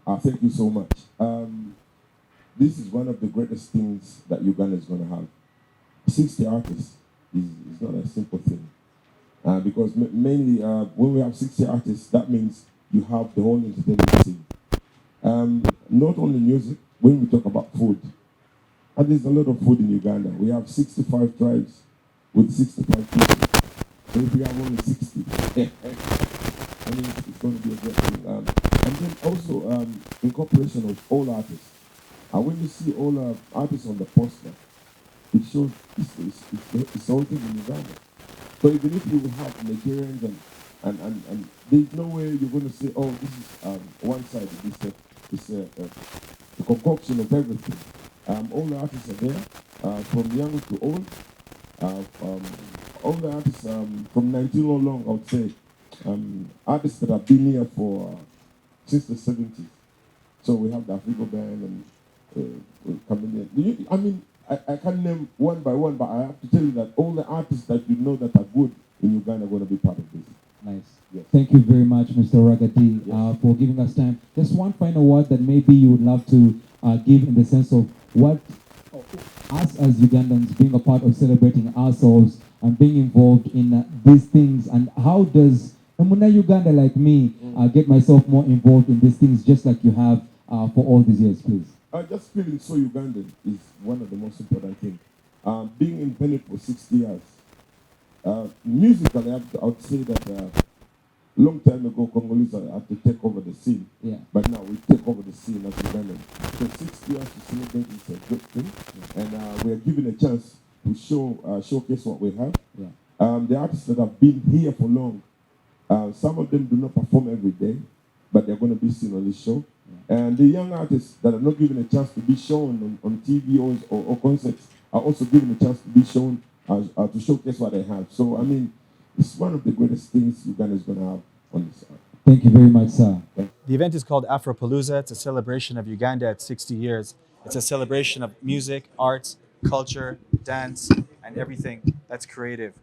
Thank you so much. This is one of the greatest things that Uganda is going to have. 60 artists is not a simple thing. Because mainly when we have 60 artists, that means you have the whole entertainment scene. Not only music, when we talk about food, and there's a lot of food in Uganda. We have 65 tribes with 65 people. So if we have only 60, I mean, it's going to be a great thing. And then also incorporation of all artists. When you see all artists on the poster, it shows it's all thing in Uganda. So even if you have Nigerians and there's no way you're going to say, oh, this is one side, this the concoction of everything. All the artists are there, from young to old. All the artists from 19 all along, I would say, artists that have been here for since the 70s. So we have the Africa band and Chameleon. I mean, I can't name one by one, but I have to tell you that all the artists that you know that are good in Uganda are going to be part of this. Nice. Yes. Thank you very much, Mr. Ragga Dee, Yes. for giving us time. Just one final word that maybe you would love to give in the sense of what us as Ugandans being a part of celebrating ourselves and being involved in these things, and how does a Muna Uganda like me get myself more involved in these things just like you have for all these years, please? Just feeling so Ugandan is one of the most important things. Being independent for 60 years. Musically, I would say that long time ago, Congolese had to take over the scene. Yeah. But now we take over the scene as Ugandans. So 60 years to celebrate is a good thing. Yeah. And we are given a chance to showcase what we have. Yeah. The artists that have been here for long, some of them do not perform every day, but they're going to be seen on this show. Yeah. And the young artists that are not given a chance to be shown on TV or concerts are also given a chance to be shown to showcase what they have. So, I mean, it's one of the greatest things Uganda is going to have on this earth. Thank you very much, sir. The event is called Afropalooza. It's a celebration of Uganda at 60 years. It's a celebration of music, arts, culture, dance, and everything that's creative.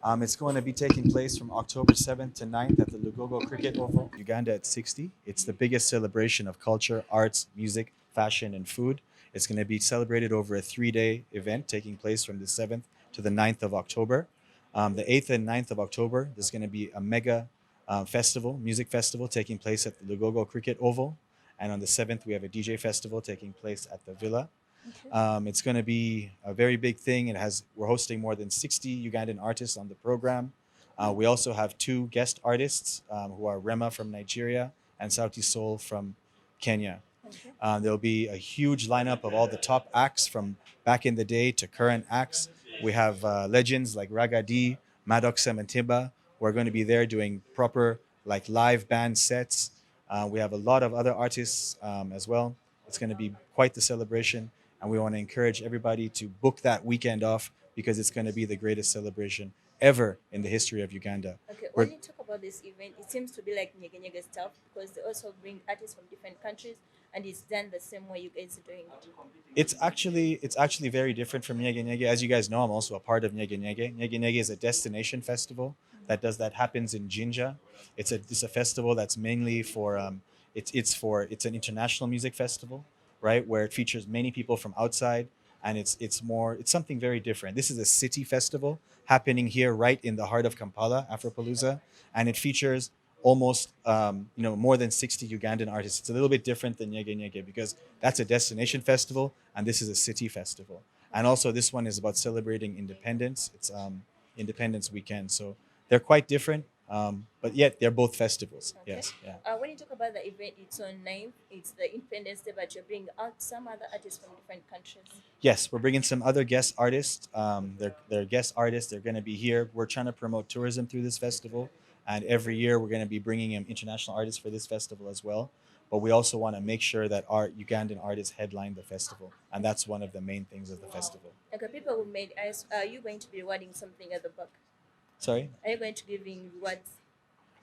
It's going to be taking place from October 7th to 9th at the Lugogo Cricket Oval. Uganda at 60. It's the biggest celebration of culture, arts, music, fashion, and food. It's going to be celebrated over a 3-day event taking place from the 7th to the 9th of October. The 8th and 9th of October, there's going to be a mega music festival taking place at the Lugogo Cricket Oval. And on the 7th, we have a DJ festival taking place at the Villa. Okay. It's going to be a very big thing. We're hosting more than 60 Ugandan artists on the program. We also have 2 guest artists who are Rema from Nigeria and Sauti Sol from Kenya. Okay. There'll be a huge lineup of all the top acts from back in the day to current acts. We have legends like Ragga Dee, Maddox Semantiba, who are going to be there doing proper live band sets. We have a lot of other artists as well. It's going to be quite the celebration, and we want to encourage everybody to book that weekend off because it's going to be the greatest celebration ever in the history of Uganda. Okay, when you talk about this event, it seems to be like Nyege Nyege stuff because they also bring artists from different countries, and it's done the same way you guys are doing it. It's actually very different from Nyege Nyege. As you guys know, I'm also a part of Nyege Nyege. Nyege Nyege is a destination festival that happens in Jinja. It's a festival that's mainly for it's an international music festival, right? Where it features many people from outside, and it's something very different. This is a city festival happening here right in the heart of Kampala, Afropalooza, and it features almost more than 60 Ugandan artists. It's a little bit different than Nyege Nyege because that's a destination festival and this is a city festival. And also this one is about celebrating independence. It's Independence Weekend. So they're quite different, but yet they're both festivals. Okay. Yes. Yeah. When you talk about the event, it's on 9th. It's the Independence Day, but you're bringing out some other artists from different countries. Yes, we're bringing some other guest artists. They're guest artists. They're going to be here. We're trying to promote tourism through this festival. And every year we're going to be bringing in international artists for this festival as well. But we also want to make sure that our Ugandan artists headline the festival. And that's one of the main things of the festival. Okay, people who made us, are you going to be rewarding something at the back? Sorry? Are you going to giving rewards?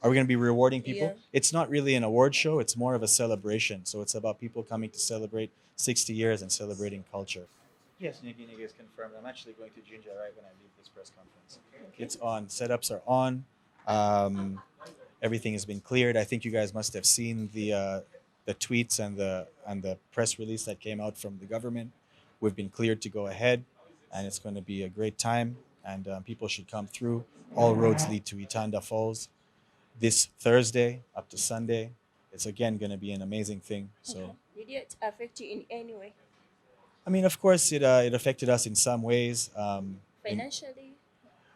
Are we going to be rewarding people? Yeah. It's not really an award show. It's more of a celebration. So it's about people coming to celebrate 60 years and celebrating culture. Yes, Nyege Nyege is confirmed. I'm actually going to Jinja right when I leave this press conference. Okay. It's on. Setups are on. Everything has been cleared. I think you guys must have seen the the tweets and the press release that came out from the government. We've been cleared to go ahead, and it's going to be a great time. And people should come through. All roads lead to Itanda Falls this Thursday up to Sunday. It's again going to be an amazing thing. So, Did it affect you in any way? I mean, of course, it affected us in some ways. Financially?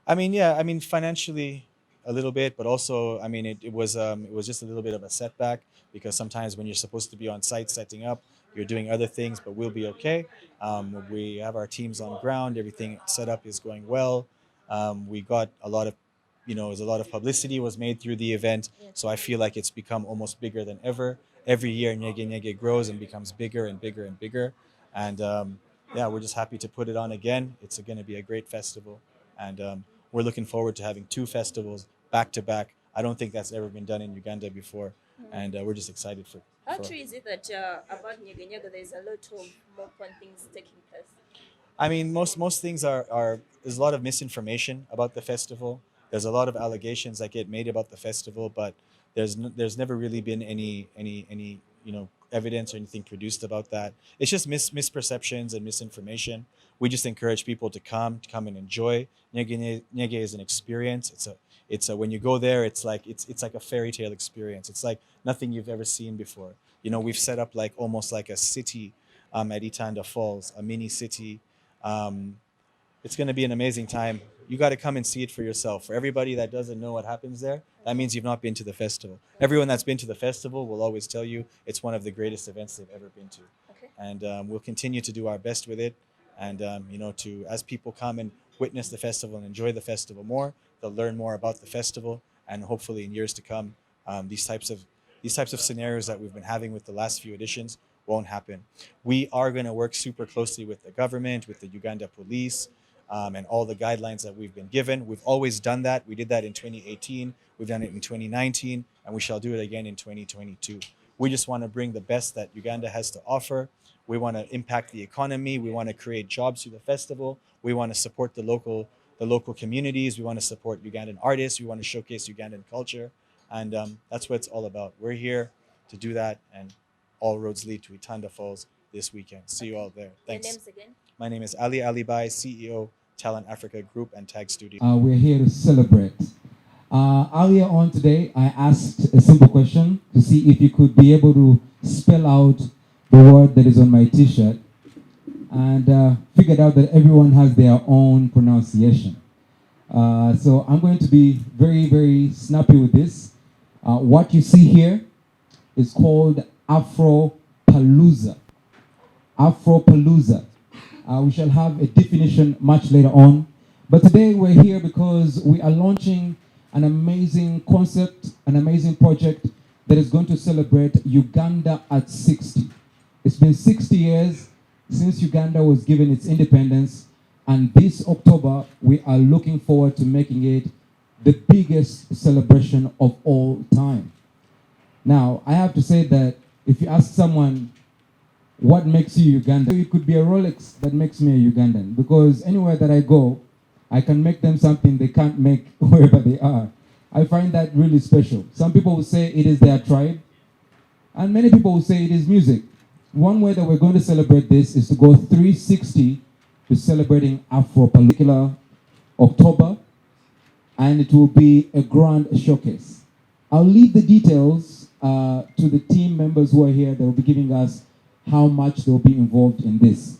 I mean, yeah, I mean financially a little bit, but also, I mean, it was just a little bit of a setback because sometimes when you're supposed to be on site setting up, you're doing other things, but we'll be okay. We have our teams on ground. Everything set up is going well. We got a lot of, there's a lot of publicity was made through the event, Yes. so I feel like it's become almost bigger than ever. Every year, Nyege Nyege grows and becomes bigger and bigger and bigger, and yeah, we're just happy to put it on again. It's going to be a great festival, and we're looking forward to having two festivals back to back. I don't think that's ever been done in Uganda before, and we're just excited for. How for true is it that about Nyege Nyege there's a lot of more fun things taking place? I mean, most things are there's a lot of misinformation about the festival. There's a lot of allegations that get made about the festival, but there's never really been any evidence or anything produced about that. It's just misperceptions and misinformation. We just encourage people to come and enjoy. Nyege is an experience. It's a when you go there, it's like a fairy tale experience. It's like nothing you've ever seen before. We've set up like almost like a city at Itanda Falls, a mini city. Um, it's going to be an amazing time. You got to come and see it for yourself. For everybody that doesn't know what happens there, that means you've not been to the festival. Everyone that's been to the festival will always tell you it's one of the greatest events they've ever been to. Okay. And we'll continue to do our best with it. And to as people come and witness the festival and enjoy the festival more, they'll learn more about the festival, and hopefully in years to come, these types of scenarios that we've been having with the last few editions won't happen. We are going to work super closely with the government, with the Uganda police, and all the guidelines that we've been given. We've always done that. We did that in 2018. We've done it in 2019, and we shall do it again in 2022. We just want to bring the best that Uganda has to offer. We want to impact the economy. We want to create jobs through the festival. We want to support the local communities. We want to support Ugandan artists. We want to showcase Ugandan culture, and that's what it's all about. We're here to do that, and all roads lead to Itanda Falls this weekend. See you all there. Thanks. Your names again? My name is Ali Alibai, CEO, Talent Africa Group and Tag Studio. We're here to celebrate. Earlier on today, I asked a simple question to see if you could be able to spell out the word that is on my t-shirt, and figured out that everyone has their own pronunciation. So I'm going to be very, very snappy with this. What you see here is called Afropalooza. Afropalooza. We shall have a definition much later on. But today we're here because we are launching an amazing concept, an amazing project that is going to celebrate Uganda at 60. It's been 60 years since Uganda was given its independence, and this October we are looking forward to making it the biggest celebration of all time. Now, I have to say that if you ask someone what makes you Ugandan, it could be a Rolex that makes me a Ugandan, because anywhere that I go, I can make them something they can't make wherever they are. I find that really special. Some people will say it is their tribe, and many people will say it is music. One way that we're going to celebrate this is to go 360 to celebrating Afropalooza October, and it will be a grand showcase. I'll leave the details to the team members who are here that will be giving us how much they'll be involved in this.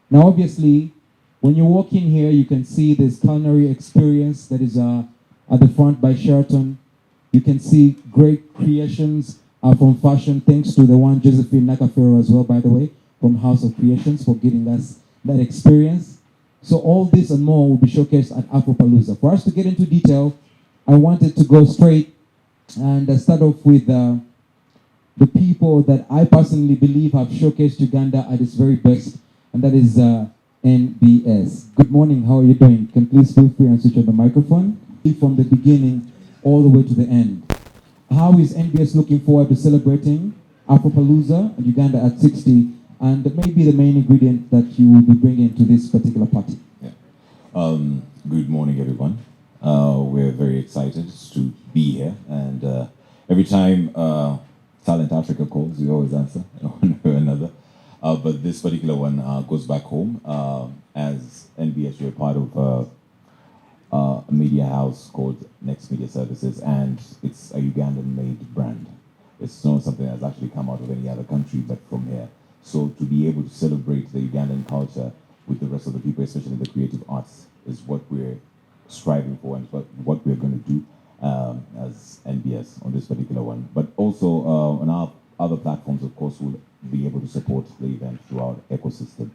Now, obviously, when you walk in here, you can see this culinary experience that is at the front by Sheraton. You can see great creations from fashion, thanks to the one Josephine Nakafero as well, by the way, from House of Creations for giving us that experience. So all this and more will be showcased at Afropalooza. For us to get into detail, I wanted to go straight and start off with the people that I personally believe have showcased Uganda at its very best, and that is NBS. Good morning, how are you doing? Can please feel free and switch on the microphone from the beginning all the way to the end. How is NBS looking forward to celebrating Afropalooza and Uganda at 60, and maybe the main ingredient that you will be bringing to this particular party? Yeah. Good morning, everyone. We're very excited to be here, and every time Silent Africa calls, we always answer one way or another. But this particular one goes back home. As NBS, we're part of a media house called Next Media Services, and it's a Ugandan-made brand. It's not something that's actually come out of any other country, but from here. So to be able to celebrate the Ugandan culture with the rest of the people, especially the creative arts, is what we're striving for and what we're going to do as NBS on this particular one. But also on our other platforms, of course, we'll be able to support the event through our ecosystem.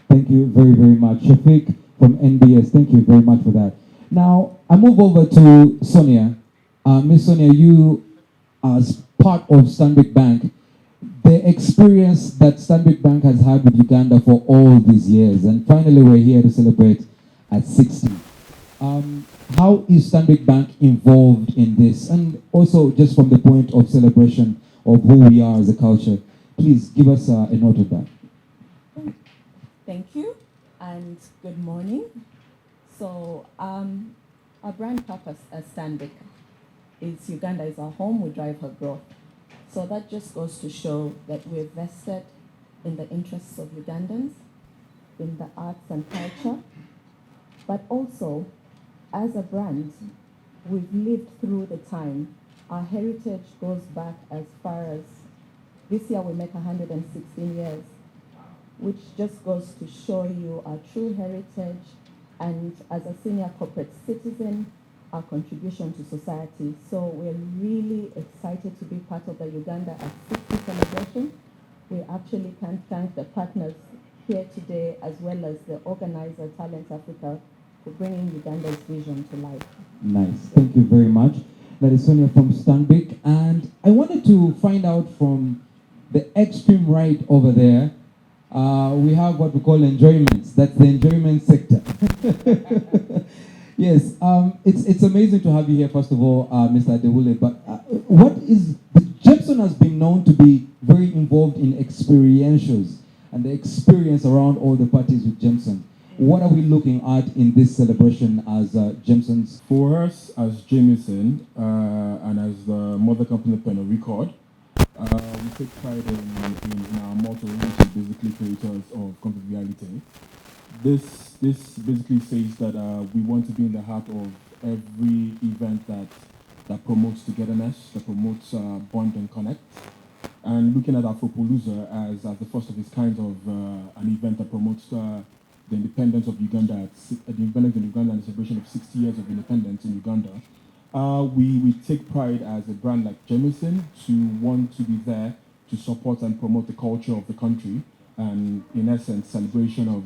Thank you very, very much. Shafiq from NBS, thank you very much for that. Now, I move over to Sonia. Miss Sonia, you, as part of Stanbic Bank, the experience that Stanbic Bank has had with Uganda for all these years, and finally we're here to celebrate at 60. How is Stanbic Bank involved in this? And also, just from the point of celebration of who we are as a culture, please give us a note of that. Thank you, and good morning. So, our brand purpose as Stanbic is Uganda is our home, we drive her growth. So that just goes to show that we're vested in the interests of Ugandans, in the arts and culture, but also, as a brand, we've lived through the time. Our heritage goes back as far as, this year we make 116 years, which just goes to show you our true heritage and as a senior corporate citizen, our contribution to society. So we're really excited to be part of the Uganda at 60 celebration. We actually can thank the partners here today as well as the organizer, Talent Africa, for bringing Uganda's vision to life. Nice, thank you very much. That is Sonia from Stanbic. And I wanted to find out from the extreme right over there, we have what we call enjoyments. That's the enjoyment sector. Yes, it's amazing to have you here, first of all, Mr. Adewule. But Jameson has been known to be very involved in experientials and the experience around all the parties with Jameson. What are we looking at in this celebration as Jameson's? For us as Jameson and as the mother company of Penal Record, we take pride in our motto, which is basically creators of conviviality. This basically says that we want to be in the heart of every event that promotes togetherness, that promotes bond and connect. And looking at Afropalooza as the first of its kind of an event that promotes the independence of Uganda, the independence of Uganda and the celebration of 60 years of independence in Uganda, we take pride as a brand like Jameson to want to be there to support and promote the culture of the country and, in essence, celebration of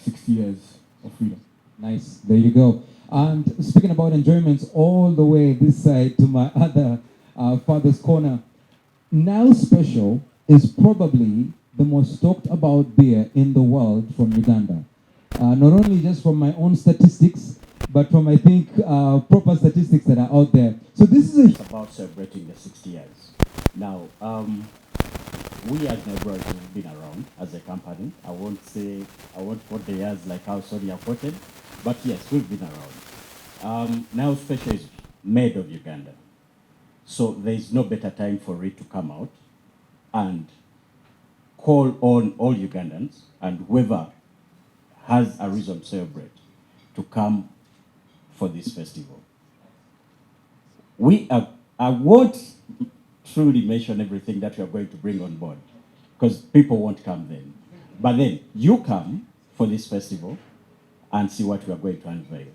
60 years of freedom. Nice, there you go. And speaking about enjoyments, all the way this side to my other father's corner, Now Special is probably the most talked about beer in the world from Uganda. Not only just from my own statistics, but from, I think, proper statistics that are out there. So this is about celebrating the 60 years. Now, we as neighbors have been around as a company. I won't quote the years like how Sonia quoted, but yes, we've been around. Now Special is made of Uganda. So there is no better time for it to come out and call on all Ugandans and whoever has a reason to celebrate to come for this festival. I won't truly mention everything that we are going to bring on board because people won't come then. But then you come for this festival and see what we are going to unveil.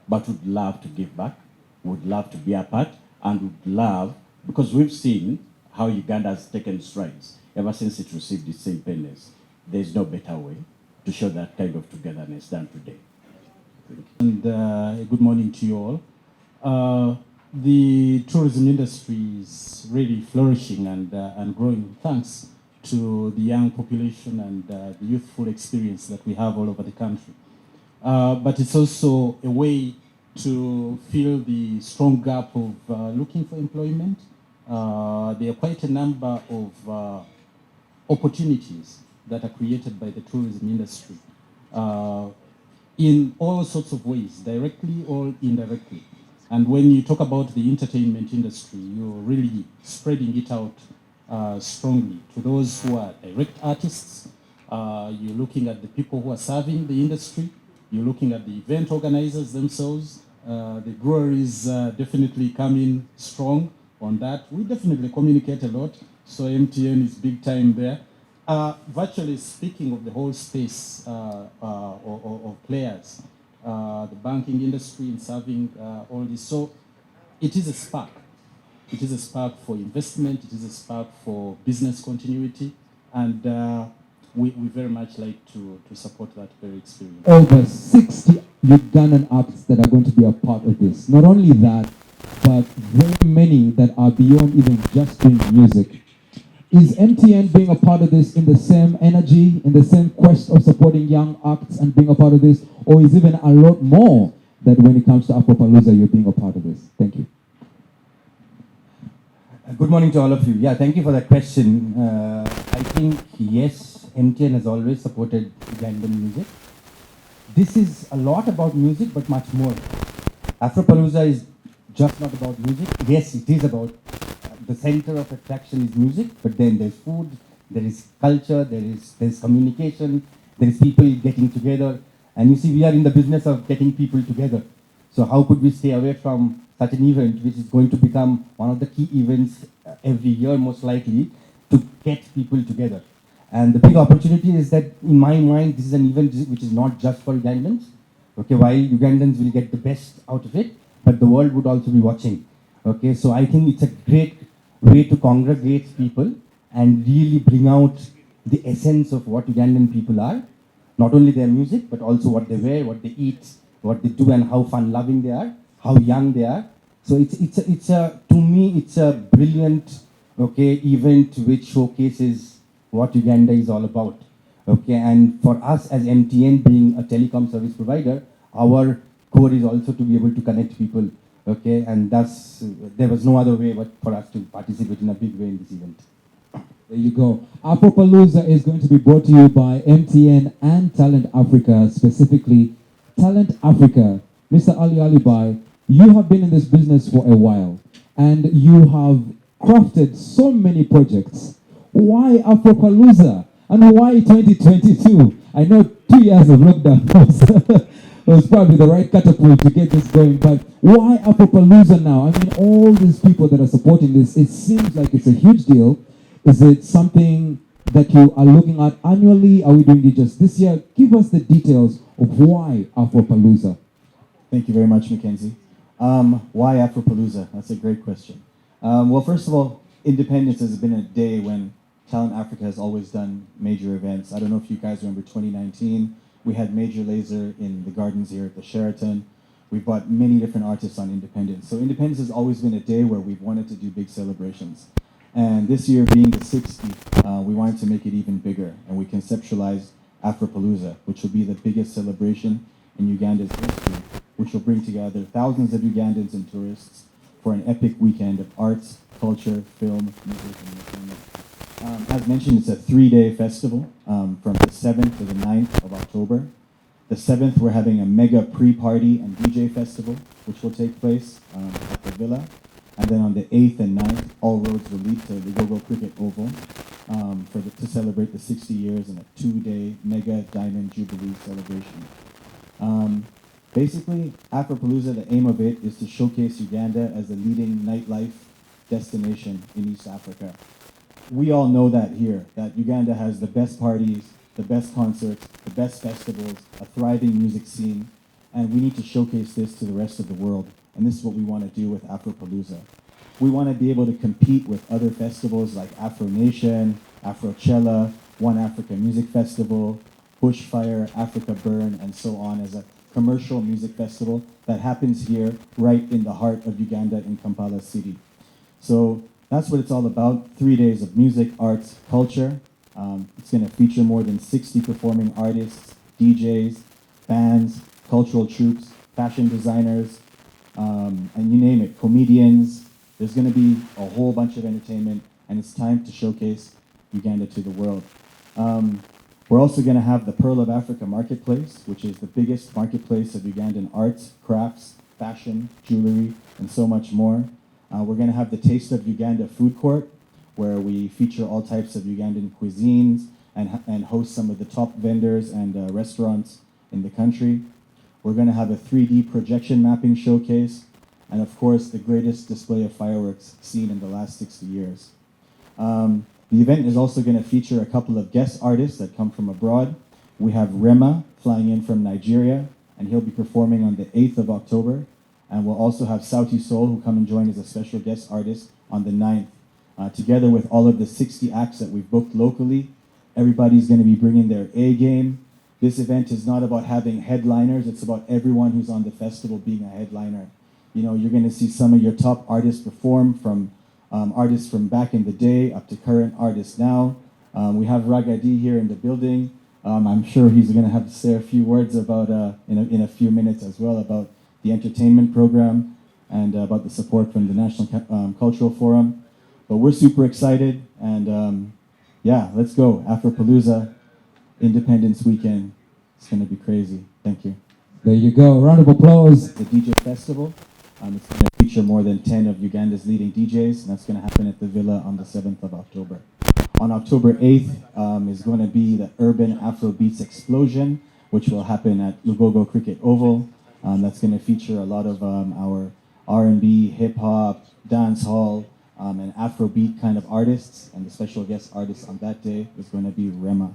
But we'd love to give back, would love to be a part, and would love, because we've seen how Uganda has taken strides ever since it received its independence. There's no better way to show that kind of togetherness than today. And good morning to you all. The tourism industry is really flourishing and growing thanks to the young population and the youthful experience that we have all over the country. But it's also a way to fill the strong gap of looking for employment. There are quite a number of opportunities that are created by the tourism industry in all sorts of ways, directly or indirectly. And when you talk about the entertainment industry, you're really spreading it out strongly to those who are direct artists. You're looking at the people who are serving the industry. You're looking at the event organizers themselves. The breweries definitely come in strong on that. We definitely communicate a lot, so MTN is big time there. Virtually speaking of the whole space of players, the banking industry in serving all this. So it is a spark. It is a spark for investment. It is a spark for business continuity. And we very much like to support that very experience. Over 60 Ugandan acts that are going to be a part of this. Not only that, but very many that are beyond even just doing music. Is MTN being a part of this in the same energy, in the same quest of supporting young acts and being a part of this, or is even a lot more that when it comes to Afropalooza, you're being a part of this? Thank you. Good morning to all of you. Yeah, thank you for that question. I think, yes, MTN has always supported Ugandan music. This is a lot about music, but much more. Afropalooza is just not about music. Yes, it is about the center of attraction is music, but then there's food, there is culture, there's communication, there is people getting together. And you see, we are in the business of getting people together. So how could we stay away from such an event, which is going to become one of the key events every year, most likely, to get people together? And the big opportunity is that, in my mind, this is an event which is not just for Ugandans. Okay, while Ugandans will get the best out of it, but the world would also be watching. Okay, so I think it's a great way to congregate people and really bring out the essence of what Ugandan people are. Not only their music, but also what they wear, what they eat, what they do, and how fun-loving they are, how young they are. So to me, it's a brilliant, event which showcases what Uganda is all about. Okay, and for us as MTN being a telecom service provider, our core is also to be able to connect people. Okay, and there was no other way but for us to participate in a big way in this event. There you go. Afropalooza is going to be brought to you by MTN and Talent Africa, specifically Talent Africa. Mr. Ali Alibai, you have been in this business for a while, and you have crafted so many projects. Why Afropalooza? And why 2022? I know 2 years of lockdown was probably the right catapult to get this going, but why Afropalooza now? I mean, all these people that are supporting this, it seems like it's a huge deal. Is it something that you are looking at annually? Are we doing it just this year? Give us the details of why Afropalooza. Thank you very much, Mackenzie. Why Afropalooza? That's a great question. Well, first of all, Independence has been a day when Talent Africa has always done major events. I don't know if you guys remember 2019. We had Major Lazer in the gardens here at the Sheraton. We brought many different artists on Independence. So Independence has always been a day where we've wanted to do big celebrations. And this year being the 60th, we wanted to make it even bigger. And we conceptualized Afropalooza, which will be the biggest celebration in Uganda's history, which will bring together thousands of Ugandans and tourists for an epic weekend of arts, culture, film, music, and entertainment. As mentioned, it's a 3-day festival from the 7th to the 9th of October. The 7th, we're having a mega pre-party and DJ festival, which will take place at the Villa. And then on the 8th and 9th, all roads will lead to the Gogo Cricket Oval to celebrate the 60 years in a 2-day mega Diamond Jubilee celebration. Basically, Afropalooza, the aim of it is to showcase Uganda as a leading nightlife destination in East Africa. We all know that here, that Uganda has the best parties, the best concerts, the best festivals, a thriving music scene, and we need to showcase this to the rest of the world. And this is what we want to do with Afropalooza. We want to be able to compete with other festivals like Afro Nation, Afrochella, One Africa Music Festival, Bushfire, Africa Burn, and so on, as a commercial music festival that happens here right in the heart of Uganda in Kampala City. So that's what it's all about. 3 days of music, arts, culture. It's going to feature more than 60 performing artists, DJs, bands, cultural troupes, fashion designers, and you name it, comedians. There's going to be a whole bunch of entertainment, and it's time to showcase Uganda to the world. We're also going to have the Pearl of Africa Marketplace, which is the biggest marketplace of Ugandan arts, crafts, fashion, jewelry, and so much more. We're going to have the Taste of Uganda food court, where we feature all types of Ugandan cuisines and host some of the top vendors and restaurants in the country. We're going to have a 3D projection mapping showcase, and of course, the greatest display of fireworks seen in the last 60 years. The event is also going to feature a couple of guest artists that come from abroad. We have Rema flying in from Nigeria, and he'll be performing on the 8th of October. And we'll also have Sauti Soul, who come and join as a special guest artist on the 9th. Together with all of the 60 acts that we've booked locally, everybody's going to be bringing their A game. This event is not about having headliners, it's about everyone who's on the festival being a headliner. You know, you're going to see some of your top artists perform, from artists from back in the day up to current artists now. We have Ragga Dee here in the building. I'm sure he's going to have to say a few words about, in a few minutes as well, about the entertainment program and about the support from the National Cultural Forum. But we're super excited, and yeah, let's go. Afropalooza, Independence Weekend. It's going to be crazy. Thank you. There you go. Round of applause. The DJ Festival. It's going to feature more than 10 of Uganda's leading DJs, and that's going to happen at the Villa on the 7th of October. On October 8th is going to be the Urban Afrobeats Explosion, which will happen at Lugogo Cricket Oval. That's going to feature a lot of our R&B, hip-hop, dancehall, and Afrobeat kind of artists, and the special guest artist on that day is going to be Rema.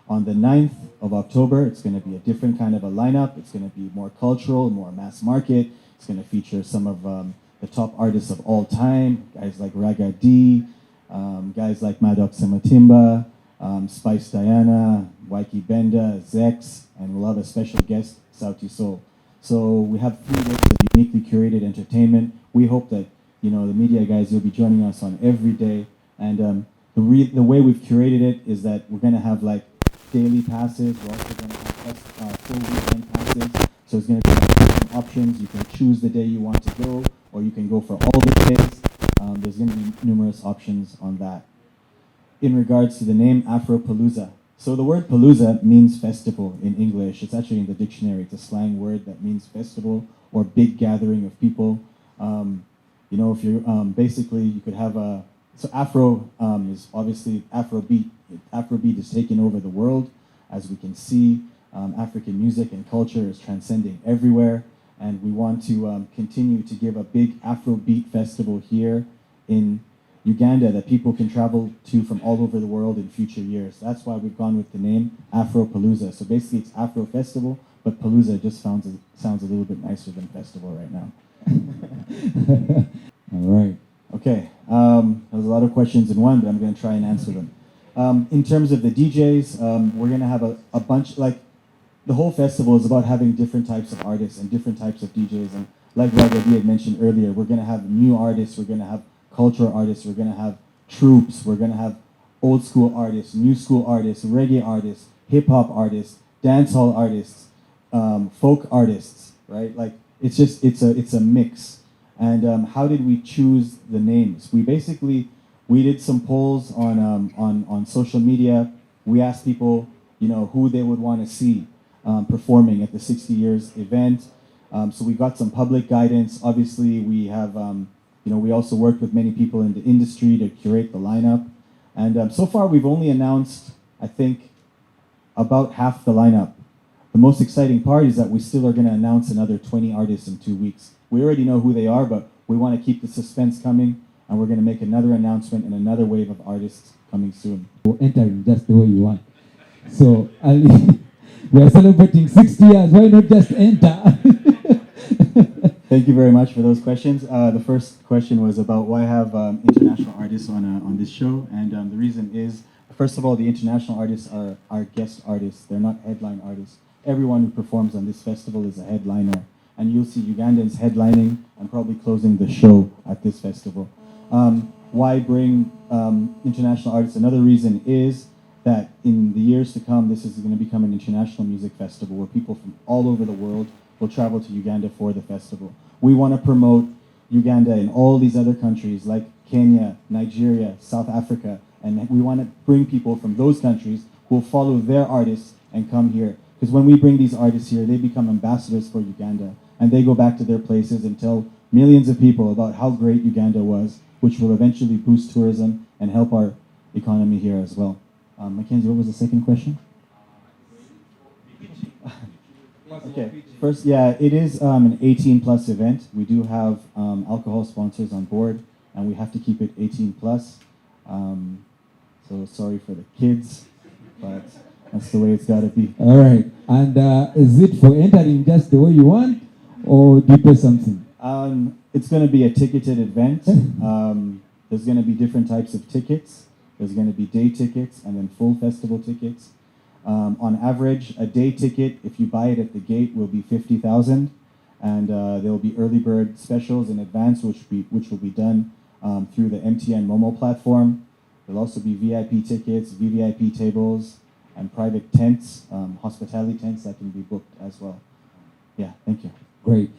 On the 9th of October, it's going to be a different kind of a lineup. It's going to be more cultural, more mass market. It's going to feature some of the top artists of all time, guys like Ragga Dee, guys like Maddox Matimba, Spice Diana, Waiki Benda, Zex, and we'll have a special guest, Sauti Soul. So we have 3 days of uniquely curated entertainment. We hope that, you know, the media guys, you'll be joining us on every day. And the way we've curated it is that we're going to have like daily passes. We're also going to have full weekend passes. So it's going to be different options. You can choose the day you want to go, or you can go for all the days. There's going to be numerous options on that. In regards to the name Afropalooza, so the word palooza means festival in English. It's actually in the dictionary. It's a slang word that means festival or big gathering of people. You know, if you're basically, you could have a, so Afro is obviously Afrobeat. Afrobeat is taking over the world, as we can see. African music and culture is transcending everywhere, and we want to continue to give a big Afrobeat festival here in Uganda that people can travel to from all over the world in future years. That's why we've gone with the name Afropalooza. So basically it's Afro Festival, but Palooza just sounds a little bit nicer than festival right now. All right. Okay, there's a lot of questions in one, but I'm going to try and answer them. In terms of the DJs, we're going to have a bunch, like, the whole festival is about having different types of artists and different types of DJs. And like Ragga Dee had mentioned earlier, we're going to have new artists, we're going to have cultural artists, we're going to have troops, we're going to have old school artists, new school artists, reggae artists, hip hop artists, dancehall artists, folk artists, right? Like, it's just, it's a mix. And how did we choose the names? We did some polls on social media. We asked people, you know, who they would want to see performing at the 60 years event. So we got some public guidance. Obviously, we have, you know, we also worked with many people in the industry to curate the lineup. And so far, we've only announced, I think, about half the lineup. The most exciting part is that we still are going to announce another 20 artists in 2 weeks. We already know who they are, but we want to keep the suspense coming, and we're going to make another announcement and another wave of artists coming soon. We'll enter just the way you want. So, Ali, we are celebrating 60 years. Why not just enter? Thank you very much for those questions. The first question was about why have international artists on this show, and the reason is, first of all, the international artists are guest artists. They're not headline artists. Everyone who performs on this festival is a headliner, and you'll see Ugandans headlining and probably closing the show at this festival. Why bring international artists? Another reason is that in the years to come, this is going to become an international music festival where people from all over the world will travel to Uganda for the festival. We want to promote Uganda in all these other countries like Kenya, Nigeria, South Africa, and we want to bring people from those countries who will follow their artists and come here. Because when we bring these artists here, they become ambassadors for Uganda. and they go back to their places and tell millions of people about how great Uganda was, which will eventually boost tourism and help our economy here as well. Mackenzie, what was the second question? Okay, first, yeah, it is an 18 plus event. We do have alcohol sponsors on board, and we have to keep it 18 plus. So sorry for the kids, but that's the way it's got to be. All right. And is it for entering just the way you want, or do you pay something? It's going to be a ticketed event. There's going to be different types of tickets. There's going to be day tickets and then full festival tickets. On average, a day ticket, if you buy it at the gate, will be 50,000, and there will be early bird specials in advance, which will be done through the MTN Momo platform. There'll also be VIP tickets, VVIP tables, and private tents, hospitality tents that can be booked as well. Yeah, thank you. Great.